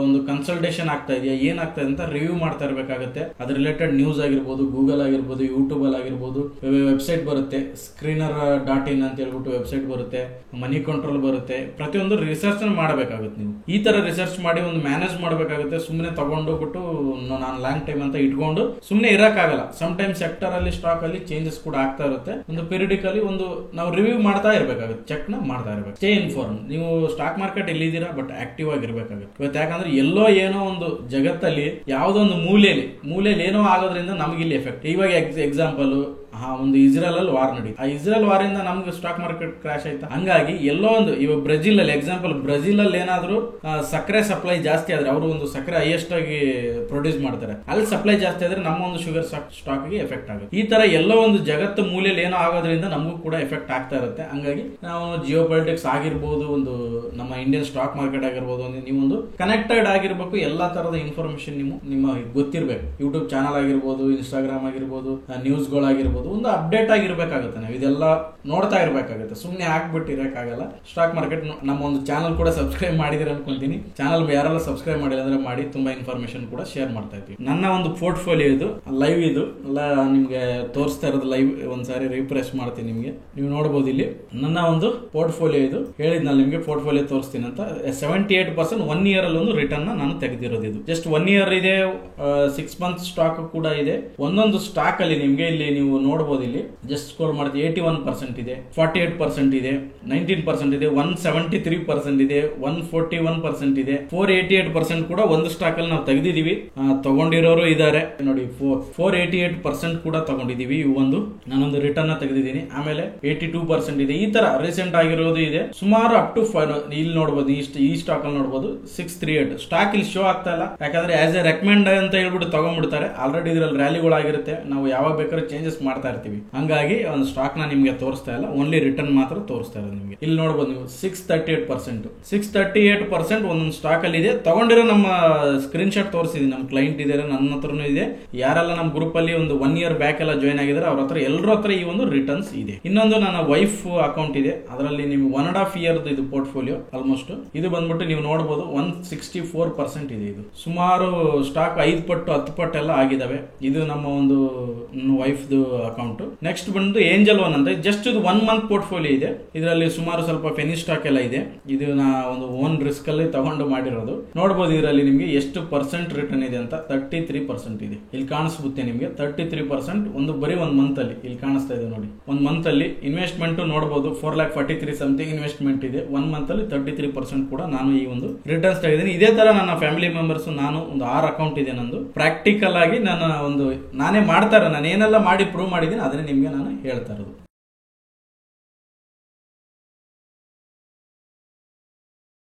ಒಂದು ಕನ್ಸಲ್ಟೇಷನ್ ಆಗ್ತಾ ಇದೆಯಾ, ಏನಾಗ್ತಾ ಇದೆ ಅಂತ ರಿವ್ಯೂ ಮಾಡ್ತಾ ಇರಬೇಕಾಗುತ್ತೆ. ಅದ್ರ ರಿಲೇಟೆಡ್ ನ್ಯೂಸ್ ಆಗಿರ್ಬೋದು, ಗೂಗಲ್ ಆಗಿರ್ಬೋದು, ಯೂಟ್ಯೂಬ್ ಅಲ್ಲಿ ಆಗಿರ್ಬೋದು, ವೆಬ್ಸೈಟ್ ಬರುತ್ತೆ, screener.in ಅಂತ ಹೇಳ್ಬಿಟ್ಟು ವೆಬ್ಸೈಟ್ ಬರುತ್ತೆ, ಮನಿ ಕಂಟ್ರೋಲ್ ಬರುತ್ತೆ. ಪ್ರತಿಯೊಂದು ರಿಸರ್ಚ್ ಮಾಡಬೇಕಾಗುತ್ತೆ. ನೀವು ಈ ತರ ರಿಸರ್ಚ್ ಮಾಡಿ ಒಂದು ಮ್ಯಾನೇಜ್ ಮಾಡಬೇಕಾಗುತ್ತೆ. ಸುಮ್ಮನೆ ತಗೊಂಡೋಗ್ಬಿಟ್ಟು ನಾನು ಲಾಂಗ್ ಟೈಮ್ ಅಂತ ಇಟ್ಕೊಂಡು ಸುಮ್ಮನೆ ಇರಕ್ಕಾಗಲ್ಲ. ಸಮ್ ಟೈಮ್ ಸೆಕ್ಟರ್ ಅಲ್ಲಿ ಸ್ಟಾಕ್ ಅಲ್ಲಿ ಚೇಂಜಸ್ ಕೂಡ ಆಗ್ತಾ ಇರುತ್ತೆ. ಒಂದು ಪೀರಿಯಡಿಕಲಿ ನಾವು ರಿವ್ಯೂ ಮಾಡ್ತಾ ಇರಬೇಕಾಗುತ್ತೆ, ಚೆಕ್ ನ ಮಾಡ್ತಾ ಇರಬೇಕು. Stay inform. ನೀವು ಸ್ಟಾಕ್ ಮಾರ್ಕೆಟ್ ಇಲ್ಲಿದ್ದೀರಾ, ಬಟ್ ಆಕ್ಟಿವ್ ಆಗಿರ್ಬೇಕಾಗುತ್ತೆ. ಇವತ್ತು ಯಾಕಂದ್ರೆ ಎಲ್ಲೋ ಏನೋ ಒಂದು ಜಗತ್ತಲ್ಲಿ ಯಾವುದೋ ಒಂದು ಮೂಲೆಯಲ್ಲಿ ಏನೋ ಆಗೋದ್ರಿಂದ ನಮ್ಗೆ ಇಲ್ಲಿ ಎಫೆಕ್ಟ್. ಇವಾಗ ಎಕ್ಸಾಂಪಲ್, ಒಂದು ಇಸ್ರೇಲ್ ಅಲ್ಲಿ ವಾರ್ ನಡೀತು. ಆ ಇಸ್ರೇಲ್ ವಾರ್ ಇಂದ ನಮ್ಗೆ ಸ್ಟಾಕ್ ಮಾರ್ಕೆಟ್ ಕ್ರಾಶ್ ಆಯ್ತಾ. ಹಂಗಾಗಿ ಎಲ್ಲೋ ಒಂದು ಇವಾಗ ಬ್ರೆಜಿಲ್ ಅಲ್ಲಿ ಎಕ್ಸಾಂಪಲ್, ಬ್ರೆಜಿಲ್ ಅಲ್ಲಿ ಏನಾದ್ರು ಸಕ್ಕರೆ ಸಪ್ಲೈ ಜಾಸ್ತಿ ಆದ್ರೆ, ಅವರು ಒಂದು ಸಕ್ಕರೆ ಹೈಯೆಸ್ಟ್ ಆಗಿ ಪ್ರೊಡ್ಯೂಸ್ ಮಾಡ್ತಾರೆ, ಅಲ್ಲಿ ಸಪ್ಲೈ ಜಾಸ್ತಿ ಆದ್ರೆ ನಮ್ಮ ಒಂದು ಶುಗರ್ ಸ್ಟಾಕ್ ಗೆ ಎಫೆಕ್ಟ್ ಆಗುತ್ತೆ. ಈ ತರ ಎಲ್ಲೋ ಒಂದು ಜಗತ್ತು ಮೂಲೆಯಲ್ಲಿ ಏನೋ ಆಗೋದ್ರಿಂದ ನಮಗೂ ಕೂಡ ಎಫೆಕ್ಟ್ ಆಗ್ತಾ ಇರುತ್ತೆ. ಹಂಗಾಗಿ ನಾವು ಜಿಯೋ ಪಾಲಿಟಿಕ್ಸ್ ಆಗಿರ್ಬೋದು, ಒಂದು ನಮ್ಮ ಇಂಡಿಯನ್ ಸ್ಟಾಕ್ ಮಾರ್ಕೆಟ್ ಆಗಿರ್ಬೋದು, ನೀವೊಂದು ಕನೆಕ್ಟೆಡ್ ಆಗಿರ್ಬೇಕು. ಎಲ್ಲಾ ತರದ ಇನ್ಫಾರ್ಮೇಶನ್ ನಿಮಗೆ ಗೊತ್ತಿರ್ಬೇಕು. ಯೂಟ್ಯೂಬ್ ಚಾನಲ್ ಆಗಿರ್ಬೋದು, ಇನ್ಸ್ಟಾಗ್ರಾಮ್ ಆಗಿರ್ಬೋದು, ನ್ಯೂಸ್ಗಳಾಗಿರ್ಬೋದು, ಒಂದು ಅಪ್ಡೇಟ್ ಆಗಿರ್ಬೇಕಾಗುತ್ತೆ. ನಾವು ಇದೆಲ್ಲ ನೋಡ್ತಾ ಇರ್ಬೇಕಾಗುತ್ತೆ, ಸುಮ್ಮನೆ ಆಗ್ಬಿಟ್ಟು ಇರಕ್ಕಾಗಲ್ಲ. ಸ್ಟಾಕ್ ಮಾರ್ಕೆಟ್ ನಮ್ಮ ಒಂದು ಚಾನಲ್ ಕೂಡ ಸಬ್ಸ್ಕ್ರೈಬ್ ಮಾಡಿದಿರ ಅನ್ಕೊಂತೀನಿ. ಚಾನಲ್ ಯಾರೆಲ್ಲ ಸಬ್ಸ್ಕ್ರೈಬ್ ಮಾಡಿಲ್ಲ ಅಂದ್ರೆ ಮಾಡಿ, ತುಂಬಾ ಇನ್ಫಾರ್ಮೇಶನ್ ಕೂಡ ಶೇರ್ ಮಾಡ್ತಾ ಇದ್ವಿ. ನನ್ನ ಒಂದು ಪೋರ್ಟ್ಫೋಲಿಯೋ ಇದು ಲೈವ್, ಇದು ನಿಮ್ಗೆ ತೋರಿಸ್ತಾ ಇರೋದು ಲೈವ್. ಒಂದ್ಸಾರಿ ರಿಫ್ರೆಶ್ ಮಾಡ್ತೀನಿ, ನಿಮ್ಗೆ ನೀವು ನೋಡಬಹುದು. ಇಲ್ಲಿ ನನ್ನ ಒಂದು ಪೋರ್ಟ್ಫೋಲಿಯೋ ಇದು, ಹೇಳಿದ್ನಲ್ಲ ನಿಮ್ಗೆ ಪೋರ್ಟ್ಫೋಲಿಯೋ ತೋರಿಸ್ತೀನಿ ಅಂತ. 78% 1 ಇಯರ್ ಅಲ್ಲಿ ಒಂದು ರಿಟರ್ನ್ ನಾನು ತೆಗೆದಿರೋದು. ಇದು ಜಸ್ಟ್ 1 ಇಯರ್ ಇದೆ, 6 ಮಂತ್ ಸ್ಟಾಕ್ ಕೂಡ ಇದೆ. ಒಂದೊಂದು ಸ್ಟಾಕ್ ಅಲ್ಲಿ ನಿಮ್ಗೆ ಇಲ್ಲಿ ನೀವು ನೋಡಬಹುದು. ಇಲ್ಲಿ ಜಸ್ಟ್ ಸ್ಕ್ರೋಲ್ ಮಾಡಿದ್ರೆ 81% ಇದೆ, 48% ಇದೆ, 19% ಇದೆ, 173% ಇದೆ, 141% ಇದೆ, 488% ಕೂಡ ಒಂದು ಸ್ಟಾಕ್ ಅಲ್ಲಿ ನಾವು ತೆಗೆದಿದೀವಿ. ತಗೊಂಡಿರೋರು ಇದಾರೆ ನೋಡಿ, 488% ಕೂಡ ತಗೊಂಡಿದೀವಿ. ಇವು ನಾನೊಂದು ರಿಟರ್ನ್ ತೆಗೆದಿದ್ದೀನಿ. ಆಮೇಲೆ 82% ಇದೆ. ಈ ತರ ರೀಸೆಂಟ್ ಆಗಿರೋದು ಇದೆ. ಸುಮಾರು ಅಪ್ ಟು ಇಲ್ಲಿ ನೋಡಬಹುದು, ಈ ಸ್ಟಾಕ್ ಅಲ್ಲಿ ನೋಡಬಹುದು 638 ಸ್ಟಾಕ್ ಇಲ್ಲಿ ಶೋ ಆಗ್ತಾ ಇಲ್ಲ. ಯಾಕಂದ್ರೆ ಆಸ್ ಎ ರೆಕಮೆಂಡ್ ಅಂತ ಹೇಳ್ಬಿಟ್ಟು ತಗೊಂಡ್ಬಿಡ್ತಾರೆ. ಆಲ್ರೆಡಿ ಇದ್ರಲ್ಲಿ ರ್ಯಾಲಿಗಳಾಗಿರುತ್ತೆ, ನಾವು ಯಾವಾಗ ಬೇಕಾದ್ರೂ ಚೇಂಜಸ್ ಮಾಡ್ತಾ ಮಾಡ್ತಾ ಇರ್ತೀವಿ. ಹಂಗಾಗಿ ಒಂದು ಸ್ಟಾಕ್ ನ ನಿಮ್ಗೆ ತೋರಿಸ್ತಾ ಇಲ್ಲ, ಓನ್ಲಿ ರಿಟರ್ನ್ ಮಾತ್ರ ತೋರಿಸ್ತಾ ಇರೋದು ನಿಮ್ಗೆ. ಇಲ್ಲಿ ನೋಡಬಹುದು ನೀವು 638% ಒಂದೊಂದು ಸ್ಟಾಕ್ ಅಲ್ಲಿ ಇದೆ. ತಗೊಂಡಿರೋ ನಮ್ಮ ಸ್ಕ್ರೀನ್ ಶಾಟ್ ತೋರಿಸಿದೀನಿ, ನಮ್ಮ ಕ್ಲೈಂಟ್ ಇದಾರೆ, ನನ್ನ ಹತ್ರನೂ ಇದೆ. ಯಾರೆಲ್ಲ ನಮ್ಮ ಗ್ರೂಪ್ ಅಲ್ಲಿ ಒಂದು 1 year ಬ್ಯಾಕ್ ಎಲ್ಲ ಜಾಯ್ನ್ ಆಗಿದ್ದಾರೆ ಅವ್ರ ಹತ್ರ ಎಲ್ಲರ ಹತ್ರ ಈ ಒಂದು ರಿಟರ್ನ್ಸ್ ಇದೆ. ಇನ್ನೊಂದು ನನ್ನ ವೈಫ್ ಅಕೌಂಟ್ ಇದೆ, ಅದರಲ್ಲಿ ನೀವು 1.5 year ಇದು ಪೋರ್ಟ್ಫೋಲಿಯೋ ಆಲ್ಮೋಸ್ಟ್. ಇದು ಬಂದ್ಬಿಟ್ಟು ನೀವು ನೋಡಬಹುದು 164% ಇದೆ. ಇದು ಸುಮಾರು ಸ್ಟಾಕ್ 5 ಪಟ್ಟು 10 ಪಟ್ಟು ಎಲ್ಲ ಆಗಿದಾವೆ. ಇದು ನಮ್ಮ ಒಂದು ವೈಫ್ ಅಕೌಂಟ್. ನೆಕ್ಸ್ಟ್ ಬಂದು ಏಂಜಲ್ ಒನ್ ಅಂತ, ಜಸ್ಟ್ ಇದು 1 month ಪೋರ್ಟ್ಫೋಲಿಯೋ ಇದೆ. ಇದರಲ್ಲಿ ಸುಮಾರು ಸ್ವಲ್ಪ ಪೆನಿ ಸ್ಟಾಕ್ ಎಲ್ಲ ಇದೆ. ಇದು ನಾ ಒಂದು ಓನ್ ರಿಸ್ಕ್ ಅಲ್ಲಿ ತಗೊಂಡು ಮಾಡಿರೋದು. ನೋಡಬಹುದು ಇದರಲ್ಲಿ ನಿಮ್ಗೆ ಎಷ್ಟು ಪರ್ಸೆಂಟ್ ರಿಟರ್ನ್ ಇದೆ ಅಂತ. 33% ಇದೆ. ಇಲ್ಲಿ ಕಾಣಿಸ್ಬಿಡುತ್ತೆ ನಿಮ್ಗೆ 33% ಒಂದು ಬರೀ 1 month ಅಲ್ಲಿ. ಇಲ್ಲಿ ಕಾಣಿಸ್ತಾ ಇದೆ ನೋಡಿ, 1 month ಅಲ್ಲಿ ಇನ್ವೆಸ್ಟ್ಮೆಂಟ್ ನೋಡಬಹುದು 4,43,000 ಸಮಥಿಂಗ್ ಇನ್ವೆಸ್ಟ್ಮೆಂಟ್ ಇದೆ. 1 month ಅಲ್ಲಿ 33% ಕೂಡ ನಾನು ಈ ಒಂದು ರಿಟರ್ನ್ಸ್ ತೆಗೆದಿದ್ದೀನಿ. ಇದೇ ತರ ನನ್ನ ಫ್ಯಾಮಿಲಿ ಮೆಂಬರ್ಸ್, ನಾನು ಒಂದು 6 ಅಕೌಂಟ್ ಇದೆ ನಂದು. ಪ್ರಾಕ್ಟಿಕಲ್ ಆಗಿ ನಾನು ನಾನೇ ಮಾಡ್ತಾರೆ, ನಾನು ಏನೆಲ್ಲ ಮಾಡಿ ಪ್ರೂವ್ ಮಾಡಿದ್ದೀನಿ ಅದನ್ನೇ ನಿಮ್ಗೆ ನಾನು ಹೇಳ್ತಾ ಇರೋದು.